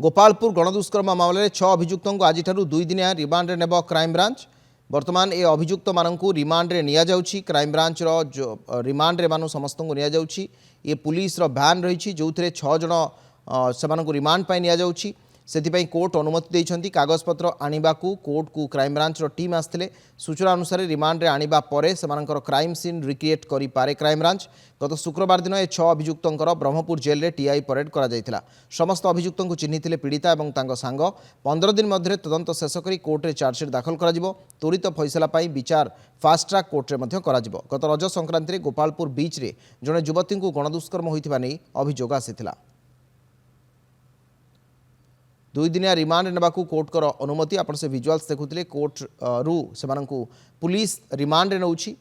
गोपालपुर गणदुष्कर्म मामलें 6 अभियुक्तों को आज 2 दिनिया रिमांड नेब क्राइमब्रांच। बर्तमान ए अभियुक्त मानक रिमांड रे निया जाउछि। क्राइमब्रांच रो जो रिमांड रे मानु समस्त को निया जाउछि। ये पुलिस रो भ्यान रही जो 6 जन से रिमांड पर निया जाउछि। से कोर्ट अनुमति देइछंती कागजपत्र आनिबाकू कोर्ट को क्राइमब्रांच रो टीम आसते सूचना अनुसार रिमांड रे आनिबा परे सेमानकर क्राइम सीन रिक्रिएट करि पारे क्राइमब्रांच। गत शुक्रवार दिन ए 6 अभियुक्तंकर ब्रह्मपुर जेल रे टीआई परेड करा जायतिला। समस्त अभियुक्तंकु चिन्हिथिले पीड़िता एवं तांको सांग। 15 दिन मध्य तदंत शेष करी कोर्ट रे चार्जशीट दाखल करा जिवो। त्वरित फैसला पाई विचार फास्ट ट्रैक कोर्ट रे मध्य करा जिवो। गत रज संक्रांति रे गोपालपुर बीच रे जणे युवती को गणदुष्कर्म होइथिबा नै अभियोग आसिथिला। 2 दिनिया रिमांड नेबाकू कोर्ट कर अनुमति आपण से विजुअल्स देखुथिले। कोर्ट रु सेमानकू पुलिस रिमांड रे नउछि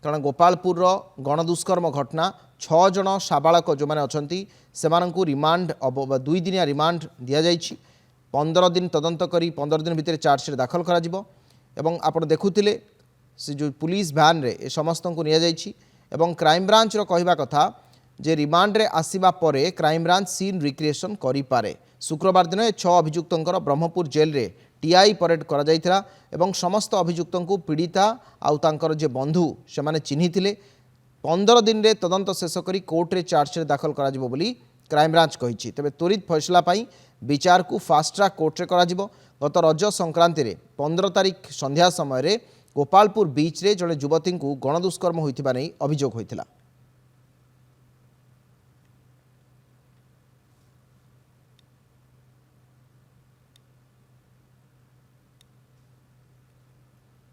कारण गोपालपुर रो गणदुष्कर्म घटना 6 जन साबालक जो माने अछंती सेमानकू रिमांड 2 दिनिया रिमांड दिया जाइछि। 15 दिन तदंत करी 15 दिन भितर चार्जशीट दाखल करा जिवो। एवं आपण देखुथिले से जो पुलिस भ्यान रे ए समस्त को निया जाइछि। एवं क्राइम ब्रांच रो कहिबा कथा जे रिमांड रे आसीबा परे क्राइम ब्रांच सीन रिक्रिएशन करि पारे। शुक्रवार दिन 6 अभियुक्तंकर ब्रह्मपुर जेल रे टीआई परेड करा जायतिला एवं समस्त अभियुक्तंकु पीड़िता आउ तांकर जे बंधु से माने चिन्हिथिले। 15 दिन रे तदंत शेष करी कोर्ट रे चार्जशीट दाखल करा जिवो बोली क्राइम ब्रांच कहिछि। तबे त्वरित फैसला पाई विचार को फास्ट ट्रैक कोर्ट रे करा जिवो। गत रज संक्रांति रे 15 तारिख संध्या समय रे गोपालपुर बीच रे जणे युवती को गणदुष्कर्म होइथिबा नै अभियोग होइथिला।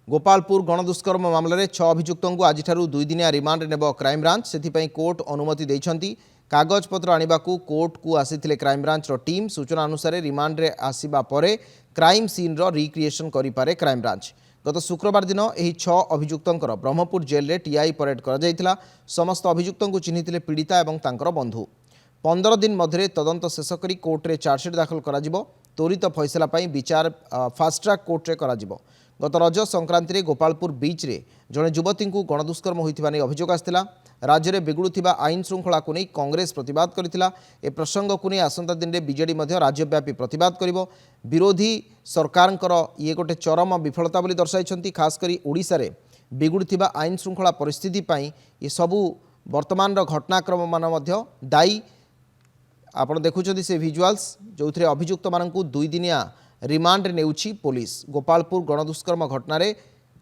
गोपालपुर गणदुष्कर्म मामलें 6 अभियुक्तों को आज 2 दिनिया रिमांड नेब क्राइमब्रांच। से कोर्ट अनुमति देइछंती कागजपत्र आनिबाकू कोर्ट को आसीथिले क्राइमब्रांच रो टीम। सूचना अनुसार रिमांड रे आसीबा परे क्राइम सीन रो रिक्रिएशन करि पारे क्राइमब्रांच। गत शुक्रवार दिन एही 6 अभियुक्तंकर ब्रह्मपुर जेल रे टीआई परेड करा जायतिला। समस्त अभियुक्तों को चिन्हिथिले पीड़िता एवं तांकर बंधु। 15 दिन मध्य तदंत शेष करी कोर्ट रे चार्जशीट दाखल करा जिवो। त्वरित फैसला पाई विचार फास्ट ट्रैक कोर्ट रे करा जिवो। गत रज संक्रांति रे गोपालपुर बीच रे जणे युवती को गणदुष्कर्म होइथिबा नै अभियोग आस्थिला। राज्य में बिगुड़ुथिबा आईन श्रृंखला को नहीं कांग्रेस प्रतिवाद करथिला। ए प्रसंग को नहीं आसंता दिन में बीजेडी मध्य राज्यव्यापी प्रतिवाद करिवो। विरोधी सरकारंकर ये गोटे चरम विफलता बोली दर्शाइछंती। खास करी ओडिशा रे बिगुड़ुथिबा आईन श्रृंखला परिस्थिति पई ये सबु वर्तमान रो घटनाक्रम मान मध्य दायी। आपण देखुछंती से विजुअल्स जो थे अभियुक्त मानकू 2 दिनिया रिमांड नेउछि पुलिस। गोपालपुर गणदुष्कर्म घटना रे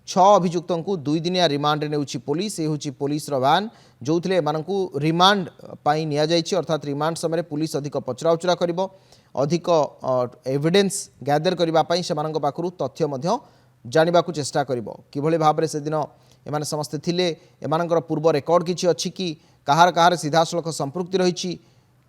6 अभियुक्तों को 2 दिनिया रिमांड नेउछि पुलिस। ये होछि पुलिस रो वैन जो थे मानकू रिमांड पाई निया जाइछि। अर्थात रिमांड समय पुलिस अधिक पचराउचरा करिवो, अधिक एविडेंस गैदर करबा पई सेमानक पाखरु तथ्य मध्य जानिबाकू चेष्टा करिवो। किभଳି भाबरे से दिन एमाने समस्त थिले, एमानकर पूर्व रेकर्ड किछि अछि कि कहार कहार सीधासलख संपृक्ति रहिछि,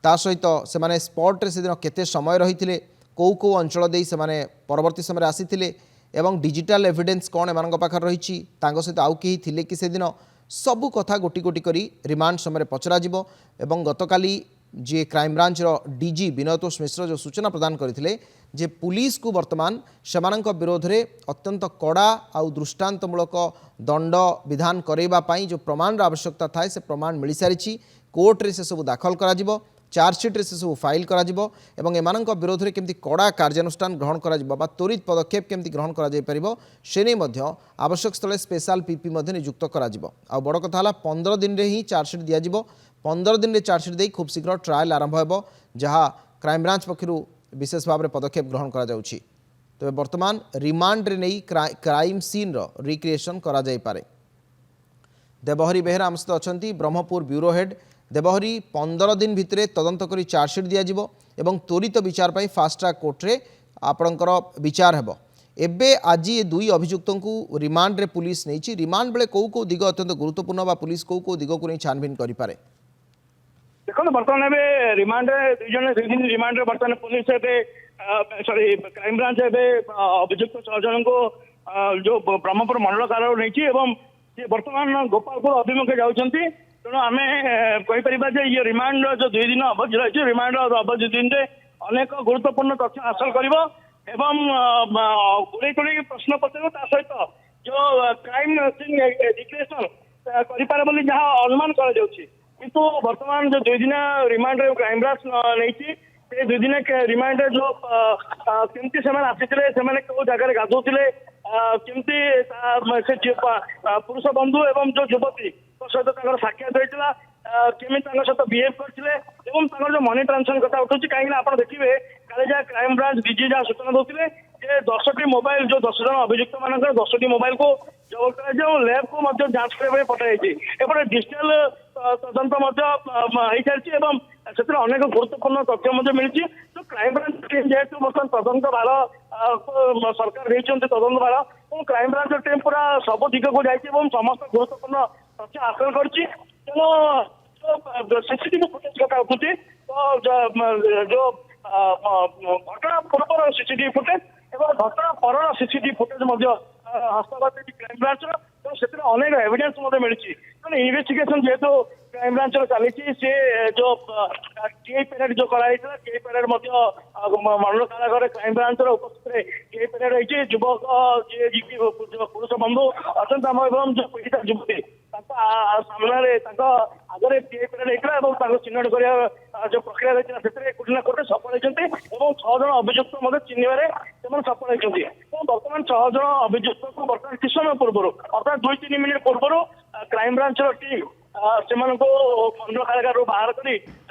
ता सहित सेमाने स्पॉट रे से दिन केते समय रहिथिले, कौ अंचल दे से परवर्ती समय आसीथिले एवं डिजिटल एविडेंस कौन एमानक पाखर रहिछि, तांको सहित आउ केही थिले कि से दिन सबु कथा गोटी गोटी करी रिमांड समय पचरा जिवो। एवं गतकाली जे क्राइम ब्रांच रो डीजी विनयतोष मिश्र जो सूचना प्रदान करथिले जे पुलिस को वर्तमान सेमानक विरोध रे अत्यंत कड़ा आउ दृष्टांतमूलक दंड विधान करैबा पई जो प्रमाण रो आवश्यकता थाए से प्रमाण मिल सारिछि। कोर्ट रे से सब दाखल करा जिवो। चार्जशीट रे से सब फाइल करा जिवो एवं एमानक विरोध रे केमती कड़ा कार्यानुष्ठान ग्रहण करा जिवो बा त्वरित पदक्षेप केमती ग्रहण करा जाय परिबो से नै मध्य आवश्यक स्थले स्पेशल पीपी मध्य नियुक्त करा जिवो। आ बड़ कथा हला 15 दिन रे ही चार्जशीट दिया जिवो। 15 दिन रे चार्जशीट देई खूब शीघ्र ट्रायल आरंभ हेबो, जहाँ क्राइम ब्रांच पक्षरु विशेष भाव में पदक्षेप ग्रहण करा जाउछि। तबे वर्तमान रिमांड रे नै क्राइम सीन रो रिक्रिएशन करा जाय पारे। देवहरी बेहरा आम सहित अछंती ब्रह्मपुर ब्यूरो हेड। देवहरी 15 दिन भितरे तदंत करी चार्जशीट दिया जिवो एवं त्वरित विचार पाई फास्ट ट्रैक कोर्ट रे आपणकर विचार हेबो। एबे आज ये 2 अभियुक्तों को रिमांड रे पुलिस नैछि। रिमांड बेले कौ दिग अत्यंत गुरुत्वपूर्ण बा पुलिस कौ दिग को नहीं छानबीन करि पारे। देखो बर्तमान ए रिमांड रे 2 दिन रिमांड रे बर्तमान पुलिस ए सॉरी क्राइम ब्रांच ए अभियुक्त 6 जन को जो ब्रह्मपुर मंडल कारागार नैछि एवं ये वर्तमान गोपालपुर अभिमुखे जाउछंती। तेणु आम कहीपर ये रिमांड जो 2 दिन अवधि रही रिमांड अवधि 2 दिन अनेक गुरुत्वपूर्ण तथ्य हासिल कर गुड़े गुड़े प्रश्न पचार सहित जो क्राइम सीन रिक्रिएशन कर जहाँ अनुमान कर बर्तमान जो 2 दिन रिमांड क्राइम ब्रांच नहीं से 2 दिन रिमांड जो केमती से कौ जगह गाधोले केमती से पुरुष बंधु एवं जो युवती सहित साक्षात होता केमी सहित बिहेव करते जो मनी ट्रांसफर कथा उठू कहीं आप देखिए काले जहाँ क्राइम ब्रांच डीजी जहाँ सूचना देते 10टी मोबाइल जो 10 जन अभियुक्त मान 10टी मोबाइल को जबत कर लैब को जांच करने पठाई एपटे डिजिटाल तदंत चलती अनेक गुरुत्वपूर्ण तथ्य मिली जो क्राइम ब्रांच टीम जेहेतु बर्तमान तदंत भार सरकार तदंत भार और क्राइम ब्रांच टीम पूरा सब दिग को जाइए समस्त गुरुत्वपूर्ण तथ्य हासिल कर सीसीटीवी फुटेज कथा उठू तो जो घटना पूर्व सीसीटीवी फुटेज और घटना पर सीसीटीवी फुटेज हस्तगत क्राइम ब्रांच तो से अनेक एविडेंस मिली इन्वेस्टिगेशन जेहेतु क्राइम ब्रांच चली सी जो टीआई परेड जो कराई टीआई परेड मंडल कारागार क्राइम ब्रांच उपस्थित टीआई परेड होती युवक जी पुरुष बंधु अच्छा जो पीड़िता युवती सामने आगे टीआई परेड होता चिन्हट कर जो प्रक्रिया रही है कोटे ना कोटे सफल होती 6 जन अभियुक्त चिन्हवे से सफल होती बर्तमान 6 जन अभियुक्त को बर्तमान किस समय पूर्व अर्थात 2-3 मिनिट पूर्व क्राइम ब्रांच टीम से मंडल कारागार बाहर कर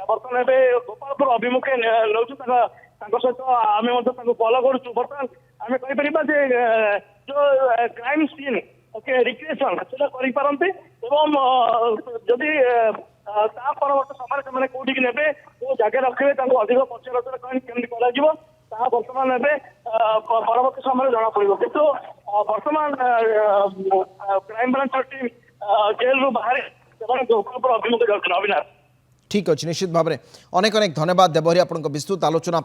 बर्तमान गोपालपुर अभिमुखे नौ सहित आम फलो करूँ बर्तमान आम कहीपर जो क्राइम सीन रिक्रिएशन से करते जदि परवर्त समय कौटी ने कौ जगह रखे अधिक पचर केमी कर बर्तमान परवर्त समय जना पड़ो किंतु बर्तमान क्राइम ब्रांच टीम जेल रु बाहर गोपालपुर अभिमुखे जाऊँ अविनाश ठीक अच्छे निश्चित भाव में अनेक अनेक धन्यवाद देवहरी आपन विस्तृत आलोचना।